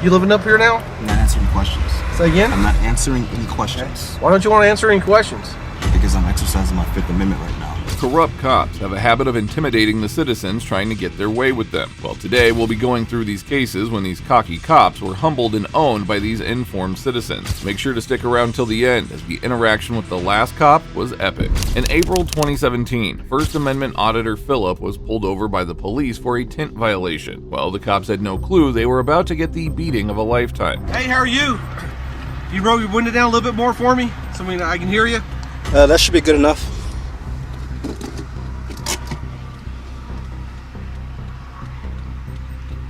You living up here now? I'm not answering questions. Say again? I'm not answering any questions. Why don't you want to answer any questions? Because I'm exercising my Fifth Amendment right now. Corrupt cops have a habit of intimidating the citizens trying to get their way with them. Well, today we'll be going through these cases when these cocky cops were humbled and owned by these informed citizens. Make sure to stick around till the end, as the interaction with the last cop was epic. In April 2017, First Amendment Auditor Phillip was pulled over by the police for a tint violation. Well, the cops had no clue they were about to get the beating of a lifetime. Hey, how are you? You roll your window down a little bit more for me so I can hear you? That should be good enough.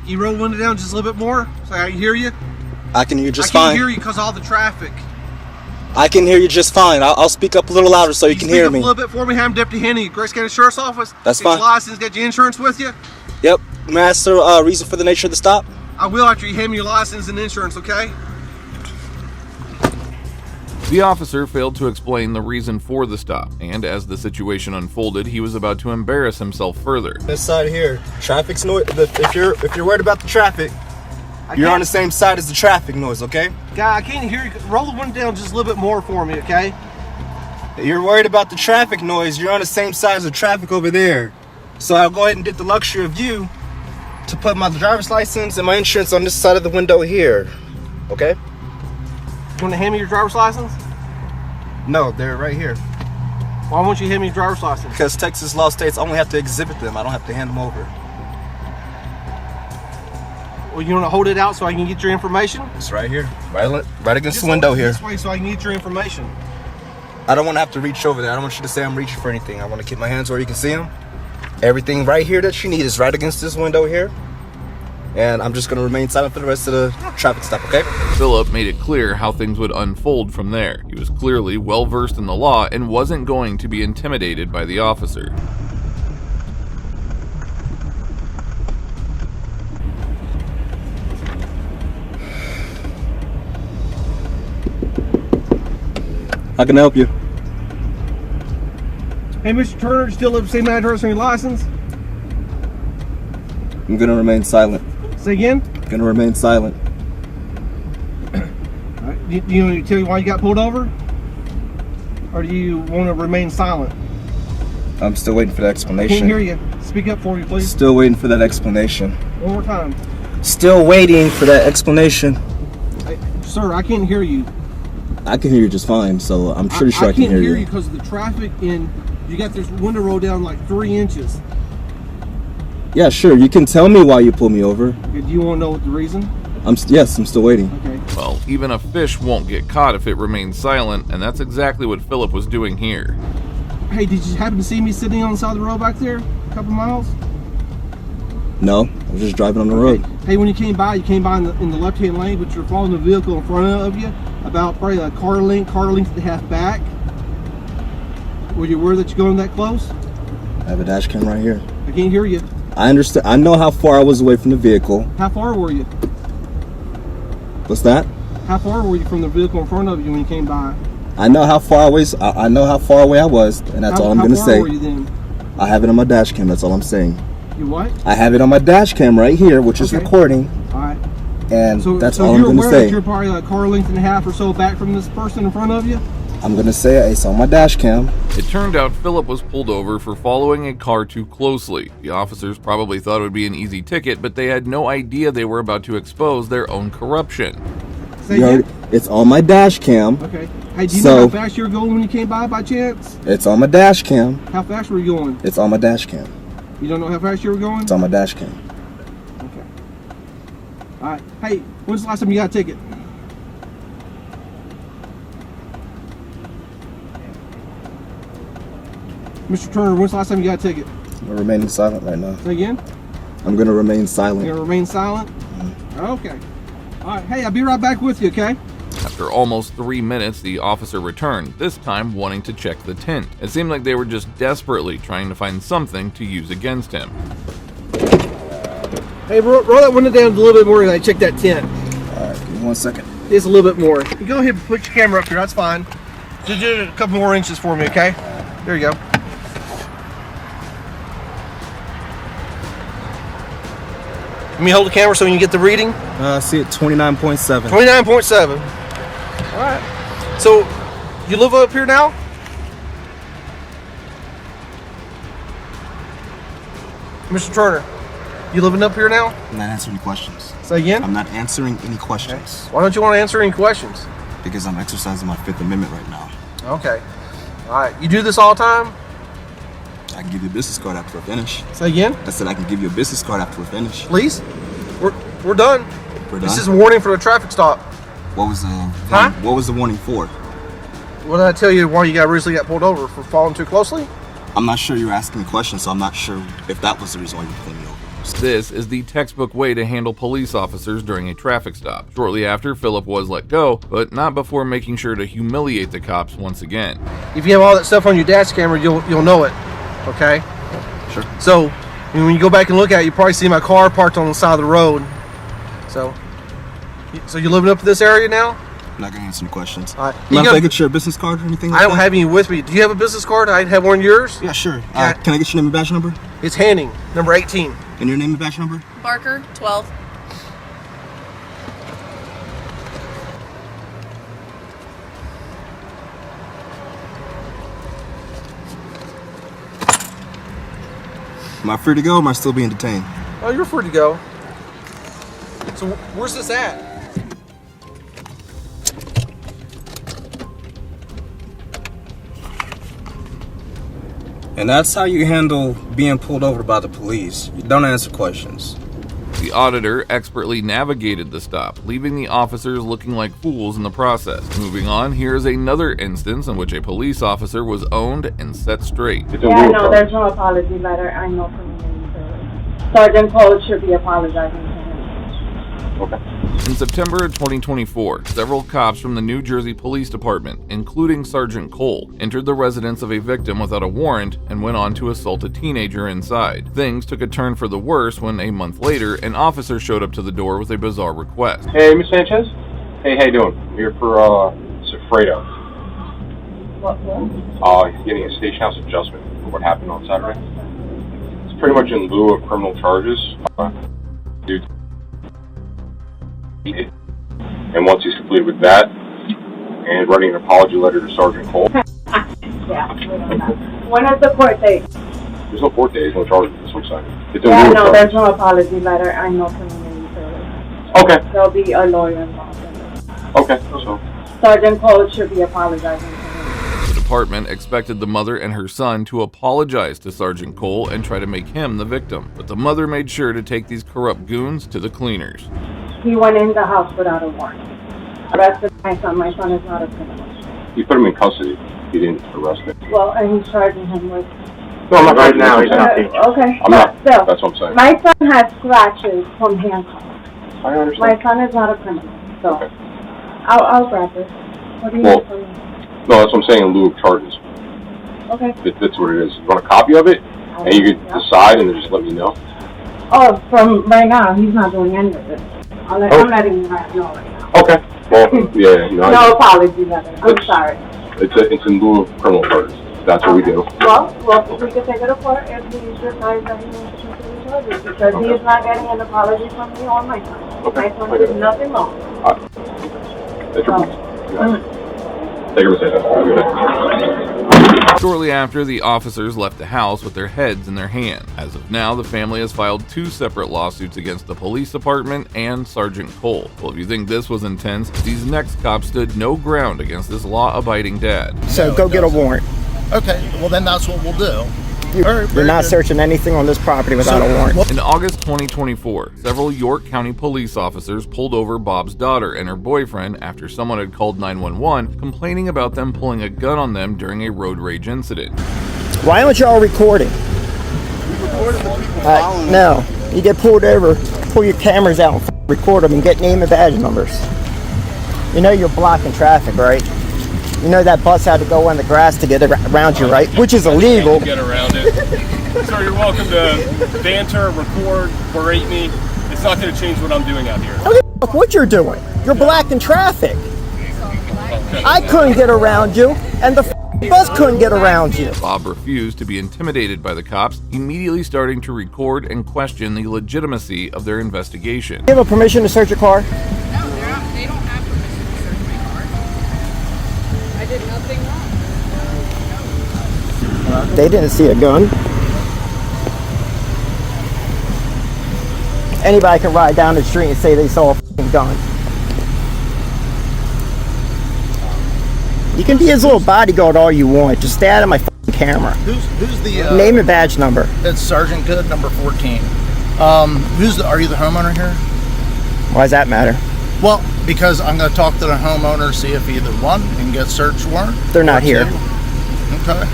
You roll the window down just a little bit more so I can hear you? I can hear you just fine. I fine. can't hear you because of all the traffic. I can hear you just fine. I'll speak up a little louder so you can hear me. Speak up a little bit for me. I'm Deputy Henny, Grace County Sheriff's Office. That's Get fine. Your license, get your insurance with you? Yep. May I ask the reason for the nature of the stop? I will after you hand me your license and insurance, okay? The officer failed to explain the reason for the stop, and as the situation unfolded, he was about to embarrass himself further. This side here, traffic's noise. If you're worried about the traffic, you're on the same side as the traffic noise, okay? Guy, I can't hear you. Roll the window down just a little bit more for me, okay? You're worried about the traffic noise. You're on the same side as the traffic over there. So I'll go ahead and get the luxury of you to put my driver's license and my insurance on this side of the window here, okay? You want to hand me your driver's license? No, they're right here. Why won't you hand me your driver's license? Because Texas law states I only have to exhibit them. I don't have to hand them over. Well, you want to hold it out so I can get your information? It's right here. Right against the window here. This way so I can get your information. I don't want to have to reach over there. I don't want you to say I'm reaching for anything. I want to keep my hands where you can see them. Everything right here that you need is right against this window here. And I'm just going to remain silent for the rest of the traffic stop, okay? Phillip made it clear how things would unfold from there. He was clearly well versed in the law and wasn't going to be intimidated by the officer. How can I help you? Hey, Mr. Turner, still live the same address on your license? I'm going to remain silent. Say again? I'm going to remain silent. All right. Do you want me to tell you why you got pulled over? Or do you want to remain silent? I'm still waiting for the explanation. Can't hear you. Speak up for me, please. Still waiting for that explanation. One more time. Still waiting for that explanation. Hey, sir, I can't hear you. I can hear you just fine, so I'm pretty sure I can hear you. I can't hear you because of the traffic and you got this window rolled down like 3 inches. Yeah, sure. You can tell me why you pulled me over. Okay, do you want to know what the reason? Yes, I'm still waiting. Okay. Well, even a fish won't get caught if it remains silent, and that's exactly what Phillip was doing here. Hey, did you happen to see me sitting on the side of the road back there a couple miles? No, I was just driving on the road. Hey, when you came by in the left-hand lane, but you're following the vehicle in front of you, about probably a car length and a half back. Were you aware that you're going that close? I have a dash cam right here. I can't hear you. I understand. I know how far I was away from the vehicle. How far were you? What's that? How far were you from the vehicle in front of you when you came by? I know how far away. I know how far away I was, and that's all I'm gonna say. How far were you then? I have it on my dash cam. That's all I'm saying. You what? I have it on my dash cam right here, which is recording. All right. And so, that's so all I'm you're gonna aware say. that you're probably a car length and a half or so back from this person in front of you? I'm gonna say it's on my dash cam. It turned out Phillip was pulled over for following a car too closely. The officers probably thought it would be an easy ticket, but they had no idea they were about to expose their own corruption. It's on my dash cam. Okay. Hey, do you know how fast you were going when you came by chance? It's on my dash cam. How fast were you going? It's on my dash cam. You don't know how fast you were going? It's on my dash cam. Okay. All right. Hey, when's the last time you got a ticket? Mr. Turner, when's the last time you got a ticket? I'm remaining silent right now. Say again? I'm gonna remain silent. You're gonna remain silent? Okay. All right. Hey, I'll be right back with you, okay? After almost 3 minutes, the officer returned, this time wanting to check the tint. It seemed like they were just desperately trying to find something to use against him. Hey, roll that window down a little bit more and I check that tint. All right, give me 1 second. Just a little bit more. You go ahead and put your camera up here, that's fine. Just do it a couple more inches for me, okay? There you go. Let me hold the camera so you can get the reading. I see it 29.7. 29.7. All right. So, you live up here now? Mr. Turner, you living up here now? I'm not answering any questions. Say again? I'm not answering any questions Why don't you want to answer any questions? because I'm exercising my Fifth Amendment right now. Okay. All right. You do this all the time? I can give you a business card after I finish. Say again? I said I can give you a business card after we finish. Please? We're done. We're This done? is a warning for the traffic stop. What was the Huh? What was the warning for? What did I tell you why you recently got pulled over? For following too closely? I'm not sure you were asking me questions, so I'm not sure if that was the reason why you pulled me over. This is the textbook way to handle police officers during a traffic stop. Shortly after, Philip was let go, but not before making sure to humiliate the cops once again. If you have all that stuff on your dash camera, you'll know it. Okay? Sure. So, when you go back and look at it, you probably see my car parked on the side of the road. So you living up in this area now? I'm not gonna answer any questions. All right. Mind You if I got- get your business card or anything like I don't that? have any with me. Do you have a business card? I have one of yours. Yeah, sure. Yeah. Can I get your name and badge number? It's Hanning, number 18. And your name and badge number? Barker, 12. Am I free to go or am I still being detained? Oh, you're free to go. So where's this at? And that's how you handle being pulled over by the police. You don't answer questions. The auditor expertly navigated the stop, leaving the officers looking like fools in the process. Moving on, here is another instance in which a police officer was owned and set straight. Yeah, no, there's no apology letter. I know from the Sergeant Cole should be apologizing to him. In September of 2024, several cops from the New Jersey Police Department, including Sergeant Cole, entered the residence of a victim without a warrant and went on to assault a teenager inside. Things took a turn for the worse when, a month later, an officer showed up to the door with a bizarre request. Hey, Miss Sanchez. Hey, how you doing? I'm here for Sifredo. What? He's getting a station house adjustment for what happened on Saturday. It's pretty much in lieu of criminal charges. Dude. And once he's completed with that, and writing an apology letter to Sergeant Cole. Yeah, we don't know. When is the court date? There's no court date, there's no charges. That's what I'm saying. It's in Yeah, lieu of no, charges. there's no apology letter. I know from the Okay, There'll be a lawyer involved in this. okay. So, Sergeant Cole should be apologizing to him. The department expected the mother and her son to apologize to Sergeant Cole and try to make him the victim, but the mother made sure to take these corrupt goons to the cleaners. He went in the house without a warrant. Arrested my son. My son is not a criminal. you put him in custody. He didn't arrest him. Well, and he's charging him with... No, I'm not right now. He's not. Okay, I'm not. but still. That's what I'm saying. My son has scratches from handcuffs. I understand. My son is not a criminal, so Okay. I'll grab this. What do you Well- need from me? No, that's what I'm saying, in lieu of charges. Okay. That's what it is. You want a copy of it? And you could Yeah. decide and then just let me know. Oh, from right now, he's not doing any of this. I'm letting you guys know right now. Okay. Well, yeah, No apology letter. I'm It's- sorry. it's in lieu of criminal charges. That's what we do. Well, we can take it to court if he decides that he wants to continue charges because he is not getting an apology from me or my son. Okay. My son did nothing wrong. That's your point. Thank you, Ms. Sanchez. Have a good day. Shortly after, the officers left the house with their heads in their hands. As of now, the family has filed 2 separate lawsuits against the police department and Sergeant Cole. Well, if you think this was intense, these next cops stood no ground against this law-abiding dad. So go get a warrant. Okay, well then that's what we'll do. You're not searching anything on this property without a warrant. In August 2024, several York County police officers pulled over Bob's daughter and her boyfriend after someone had called 911 complaining about them pulling a gun on them during a road rage incident. Why aren't y'all recording? No. You get pulled over, pull your cameras out and record them and get name and badge numbers. You know you're blocking traffic, right? You know that bus had to go in the grass to get around you, right? Which is illegal. Get around it. Sir, you're welcome to banter, record, berate me. It's not going to change what I'm doing out here. I don't give a fuck what you're doing. You're blocking traffic. Okay. I couldn't get around you, and the bus couldn't get around you. Bob refused to be intimidated by the cops, immediately starting to record and question the legitimacy of their investigation. You have a permission to search your car? No, they don't have permission to search my car. I did nothing wrong. They didn't see a gun. Anybody can ride down the street and say they saw a f***ing gun. You can be his little bodyguard all you want. Just stay out of my f***ing camera. Who's the Name and badge number. It's Sergeant Good, number 14. Are you the homeowner here? Why does that matter? Well, because I'm going to talk to the homeowner, see if either one can get search warrant. They're not here. Okay.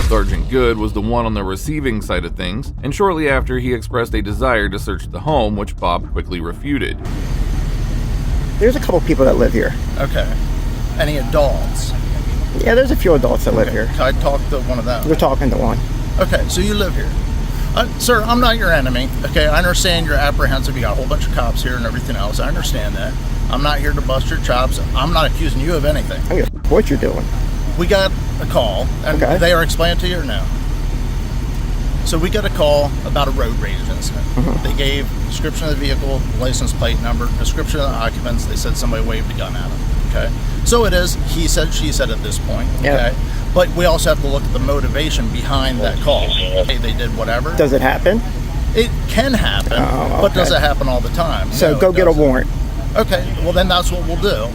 Sergeant Good was the one on the receiving side of things, and shortly after he expressed a desire to search the home, which Bob quickly refuted. There's a couple people that live here. Okay. Any adults? Yeah, there's a few adults that live here. Can I talk to one of them? We're talking to one. Okay, so you live here. Sir, I'm not your enemy. Okay, I understand you're apprehensive. You got a whole bunch of cops here and everything else. I understand that. I'm not here to bust your chops. I'm not accusing you of anything. I don't give a what you're doing. We got a call, and Okay. they are explained to you or no? So we got a call about a road rage incident. They gave description of the vehicle, license plate number, description of the occupants. They said somebody waved a gun at them. Okay, so it is he said, she said at this point. Okay, Yep. but we also have to look at the motivation behind that call. Okay, they did whatever. Does it happen? It can happen, Oh, but does okay. it happen all the time? So No, go it get a doesn't. warrant. Okay, well then that's what we'll do.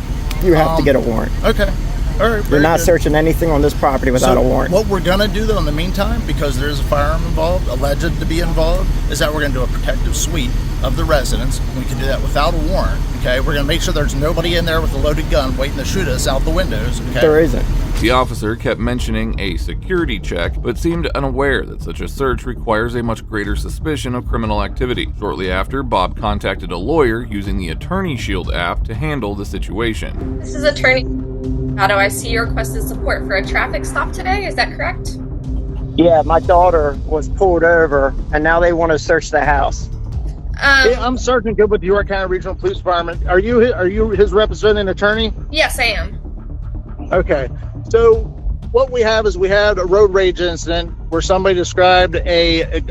You have to get a warrant. Okay, all right. You're very not good. searching anything on this property without So a warrant. what we're gonna do though in the meantime, because there's a firearm involved, alleged to be involved, is that we're gonna do a protective sweep of the residence. We can do that without a warrant. Okay, we're gonna make sure there's nobody in there with a loaded gun waiting to shoot us out the windows. Okay. There isn't. The officer kept mentioning a security check, but seemed unaware that such a search requires a much greater suspicion of criminal activity. Shortly after, Bob contacted a lawyer using the Attorney Shield app to handle the situation. This is Attorney. How do I see you requested support for a traffic stop today? Is that correct? Yeah, my daughter was pulled over, and now they want to search the house. Hey, I'm Sergeant Good with the York County Regional Police Department. Are you his representing attorney? Yes, I am. Okay. So what we have is we had a road rage incident where somebody described a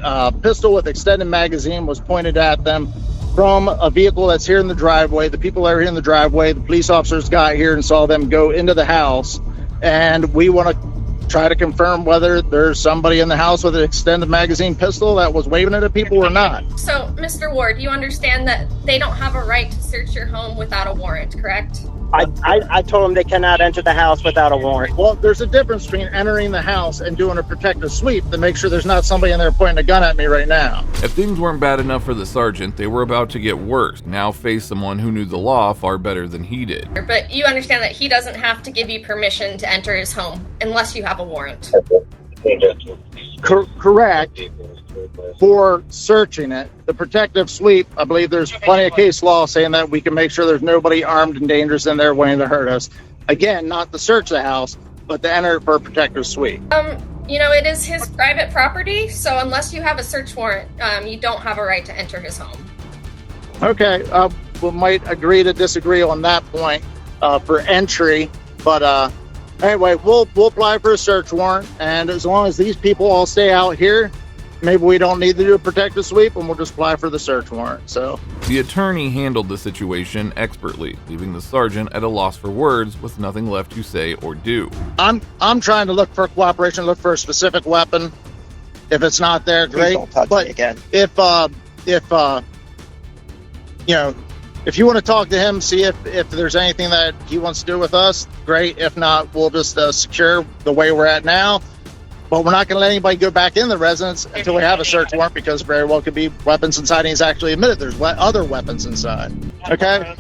pistol with extended magazine was pointed at them from a vehicle that's here in the driveway. The people that are here in the driveway, the police officers got here and saw them go into the house, and we want to try to confirm whether there's somebody in the house with an extended magazine pistol that was waving it at people or not. So, Mr. Ward, you understand that they don't have a right to search your home without a warrant, correct? I told them they cannot enter the house without a warrant. Well, there's a difference between entering the house and doing a protective sweep to make sure there's not somebody in there pointing a gun at me right now. If things weren't bad enough for the sergeant, they were about to get worse. Now face someone who knew the law far better than he did. But you understand that he doesn't have to give you permission to enter his home unless you have a warrant. Correct. For searching it, the protective sweep, I believe there's plenty of case law saying that we can make sure there's nobody armed and dangerous in there waiting to hurt us. Again, not to search the house, but to enter it for a protective sweep. You know, it is his private property, so unless you have a search warrant, you don't have a right to enter his home. Okay, we might agree to disagree on that point for entry, but anyway, we'll apply for a search warrant, and as long as these people all stay out here, maybe we don't need to do a protective sweep, and we'll just apply for the search warrant. So The attorney handled the situation expertly, leaving the sergeant at a loss for words with nothing left to say or do. I'm trying to look for cooperation, look for a specific weapon. If it's not there, Please great. don't touch But me again. if you know, if you want to talk to him, see if there's anything that he wants to do with us, great. If not, we'll just secure the way we're at now. But we're not going to let anybody go back in the residence until we have a search warrant, because very well could be weapons inside, and he's actually admitted there's other weapons inside. Okay?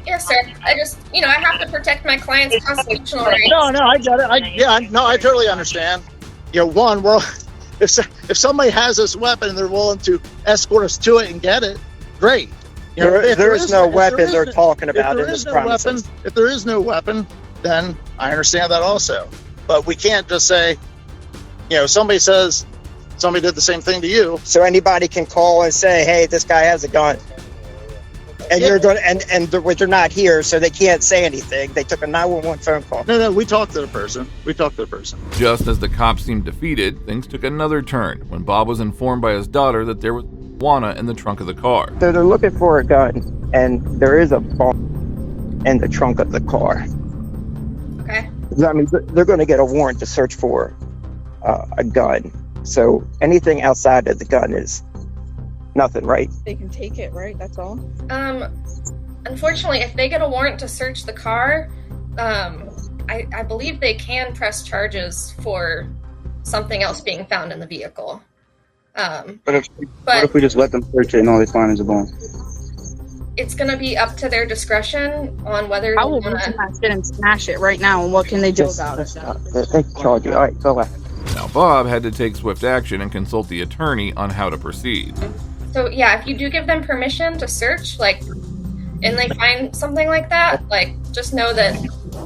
Yes, sir. I just, I have to protect my client's constitutional rights. No, I get it. I totally understand. One, if somebody has this weapon and they're willing to escort us to it and get it, great. There is no weapon they're talking about in this premises. If there is no weapon, then I understand that also. But we can't just say, somebody says somebody did the same thing to you. So anybody can call and say, hey, this guy has a gun. And you're going and they're not here, so they can't say anything. They took a 911 phone call. No, we talked to the person. Just as the cops seemed defeated, things took another turn when Bob was informed by his daughter that there was marijuana in the trunk of the car. So they're looking for a gun, and there is a bomb in the trunk of the car. Okay. I mean, they're going to get a warrant to search for a gun. So anything outside of the gun is nothing, right? They can take it, right? That's all. Unfortunately, if they get a warrant to search the car, I believe they can press charges for something else being found in the vehicle. What if we just let them search it and all they find is a bomb? It's going to be up to their discretion on whether I they will want smash it and smash it right now. And what can they do about it? They charge you. All right, go ahead. Now Bob had to take swift action and consult the attorney on how to proceed. So yeah, if you do give them permission to search, and they find something like that, just know that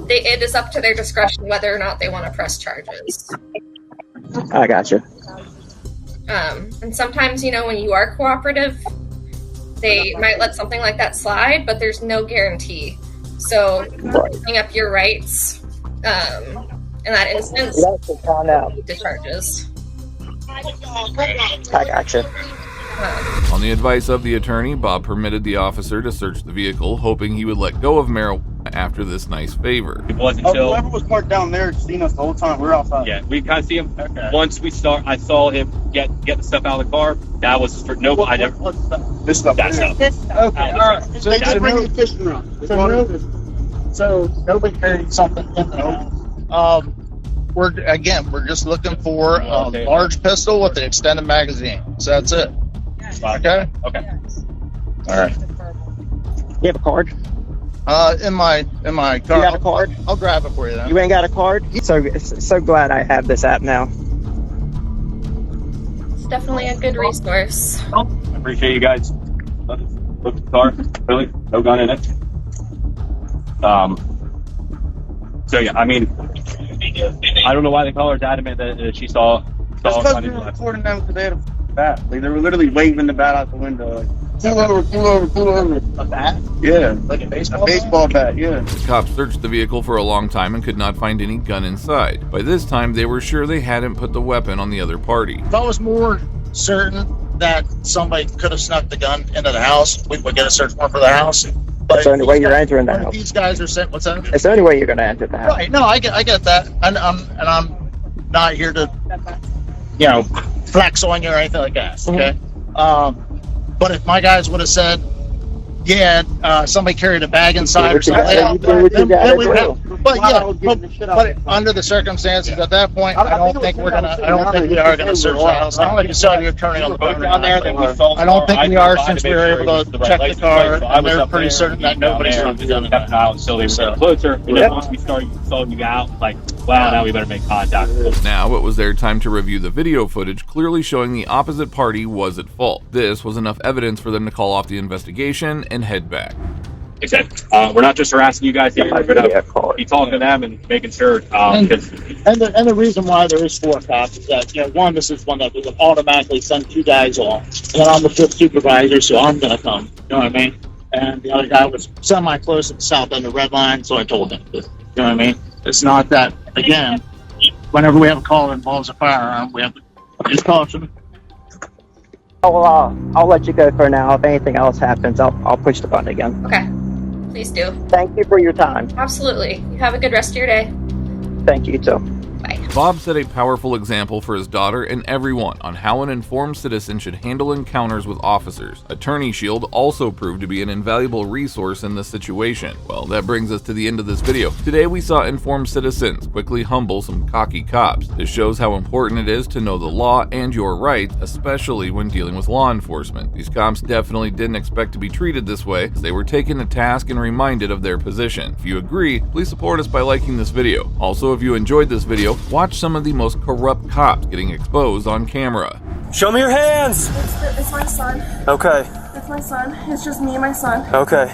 it is up to their discretion whether or not they want to press charges. I got you. And sometimes, when you are cooperative, they might let something like that slide, but there's no guarantee. So giving up your rights in that instance, the charges. I got you. On the advice of the attorney, Bob permitted the officer to search the vehicle, hoping he would let go of marijuana after this nice favor. It wasn't until whoever was parked down there seen us the whole time. We're outside. Yeah, we kind of see him. Okay. Once I saw him get the stuff out of the car. That was for no. I never. This stuff. That stuff. Okay, all right. So they did bring the fishing rod. So nobody carried something in there. We're just looking for a large pistol with an extended magazine. So that's it. Okay. Okay. All right. You have a card? In my car. You got a card? I'll grab it for you then. You ain't got a card? So glad I have this app now. It's definitely a good resource. I appreciate you guys. Look at the car. Really, no gun in it. So yeah, I mean, I don't know why the caller's adamant that she saw. That's because we were recording them because they had a bat. They were literally waving the bat out the window. Pull over. A bat? Yeah. Like a baseball? A baseball bat, yeah. The cops searched the vehicle for a long time and could not find any gun inside. By this time, they were sure they hadn't put the weapon on the other party. If I was more certain that somebody could have snuck the gun into the house, we would get a search warrant for the house. But That's the only way you're entering the house. These guys are saying, what's that? It's the only way you're going to enter the house. Right. No, I get that. And I'm not here to, flex on you or anything like that. Okay. But if my guys would have said, somebody carried a bag inside or something, but under the circumstances at that point, I don't think we are gonna search the house. I don't think you saw the attorney on the phone down there. I don't think we are, since we were able to check the car and they're pretty certain that nobody's trying to gun kept an eye out until they were getting closer. And then once we saw you out, wow, now we better make contact. Now it was their time to review the video footage, clearly showing the opposite party was at fault. This was enough evidence for them to call off the investigation and head back. Exactly. We're not just harassing you guys here. We're going to be talking to them and making sure. And the reason why there is 4 cops is that, one, this is one that we would automatically send 2 guys on. And then I'm the 5th supervisor, so I'm going to come. You know what I mean? And the other guy was semi-close at the south end of the red line, so I told him to. You know what I mean? It's not that, again, whenever we have a call that involves a firearm, we have to use caution. I'll let you go for now. If anything else happens, I'll push the button again. Okay. Please do. Thank you for your time. Absolutely. You have a good rest of your day. Thank you, too. Bye. Bob set a powerful example for his daughter and everyone on how an informed citizen should handle encounters with officers. Attorney Shield also proved to be an invaluable resource in this situation. Well, that brings us to the end of this video. Today we saw informed citizens quickly humble some cocky cops. This shows how important it is to know the law and your rights, especially when dealing with law enforcement. These cops definitely didn't expect to be treated this way, as they were taken to task and reminded of their position. If you agree, please support us by liking this video. Also, if you enjoyed this video, watch some of the most corrupt cops getting exposed on camera. Show me your hands! It's my son. Okay. It's my son. It's just me and my son. Okay.